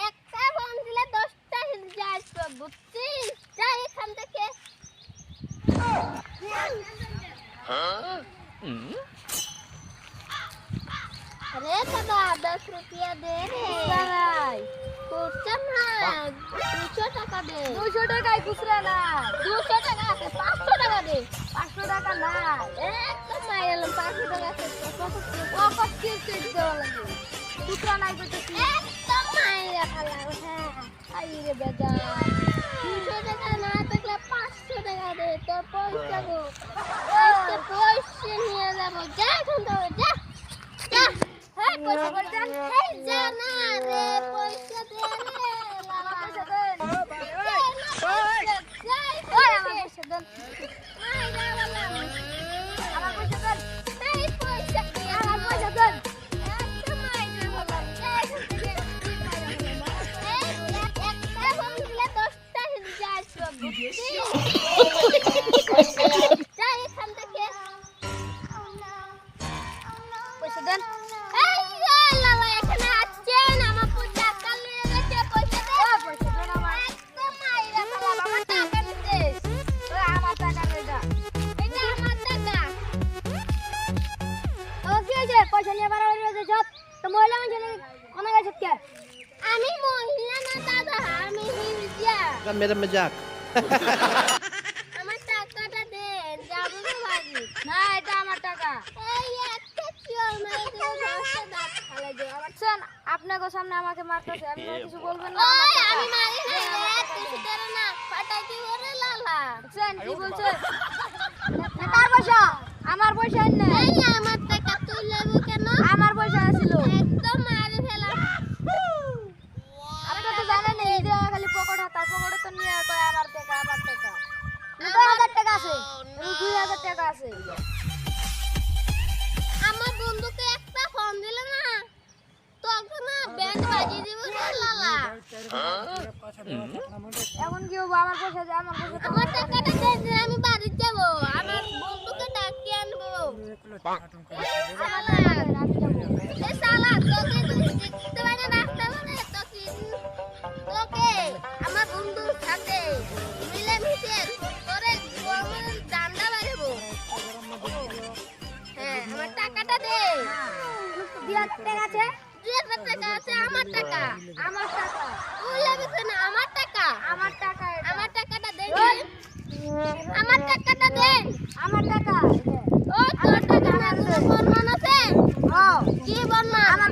একটা ফোন দিলে 10টা হিজড়া আসবে বুঝছিস? যা এখান থেকে। अरे दादा 10 रुपया दे रे নাই खुचरा ना 200 টাকা দে 200 টাকায় খুচরা না 200 টাকা আছে 500 টাকা দে 500 টাকা নাই একদম মাইলাম 500 টাকা আছে কত কিস্তি দিতে লাগে খুচরা নাই করতেছি একদম মাইলা খালাম হ্যাঁ আই রে বেজা 200 টাকা না থাকলে 500 টাকা দে তোর পয়সা গো আজকে পয়সা নিয়ে যাব যা এখন তো যা যা হ্যাঁ পয়সা করে দেন এই যা না রে পয়সা দে রে লালা পয়সা দে ওই আমার পয়সা দেন মাইলা লালা আমার পয়সা দেন এই পয়সা কি আমার পয়সা দেন একদম মাইলা লালা একটা ফোন দিলে 10টা হিজড়া আসবে বুঝছিস যা এখান থেকে পয়সা দেন এই যে লালা এখানে আছেন আমার টাকা নিয়ে গেছে পয়সা দে পয়সা দেন আমার একদম মাইরা খালাম আমার টাকা নিতে ওই আমার টাকা নেই এটা আমার টাকা ও কি হইছে পয়সা নিয়ে বাড়াবাড়ি হইছে সব তো মহিলা মানুষ কোন গেছে কে আমি মহিলা না দাদা আমি হিজড়া मेरा मजाक আমার টাকাটা দেন যাবো না বাড়ি না এটা আমার টাকা এই একটা চোর মেরে দিলে 10টা দাঁত ফালাই দেব আমার শুন আপনাদের সামনে আমাকে মারতেছে আপনি কিছু বলবেন না ওই আমার আমি টাকা। মারি না রে কিছু করে না ফাটাইতে ওরে লালা শুন কি বলছে কার পয়সা আমার পয়সা না এই আমার টাকা তুই লেবু কেন আমার পয়সা ছিল একদম মারি ফেলাম আপনি তো জানেন এই যে খালি পকেট হাতা পকেটে তো নিয়ে কয় আমার টাকা 2000 টাকা আছে 2000 টাকা আছে আমার বন্ধুকে একটা ফোন দিলে না তখন না ব্যান্ড বাজিয়ে দিব রে লালা এখন কি হবে আমার পয়সা দে আমার পয়সা তো আমার টাকাটা দেন রে, আমি বাড়ি যাব আমার বন্ধুকে ডাকি আনবো শালা এ শালা তোকে যদি দেখতে পারে রাস্তা মানে তোকে আমার বন্ধুর সাথে মিলে মিশে তোরে দান্ডা বাড়াবো হ্যাঁ আমার টাকাটা দে 2000 টাকা আছে 2000 টাকা আছে আমার টাকা তুই লেবিস না আমার টাকা আমার টাকা এটা। আমার টাকাটা দে আমার টাকাটা দে আমার টাকা ও তোর টাকা না তোর বর্মান আছে হ্যাঁ কি বর্মান আমার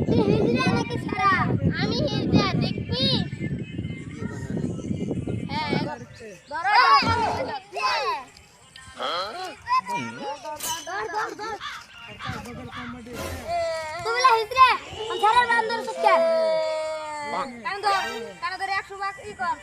কি হিজড়া নাকি সারা আমি হিজড়া দেখবি হ্যাঁ ধরো তুমি লা হিজড়া আমি সারা বান্দর সুকে কান ধর 100 বাক ই কর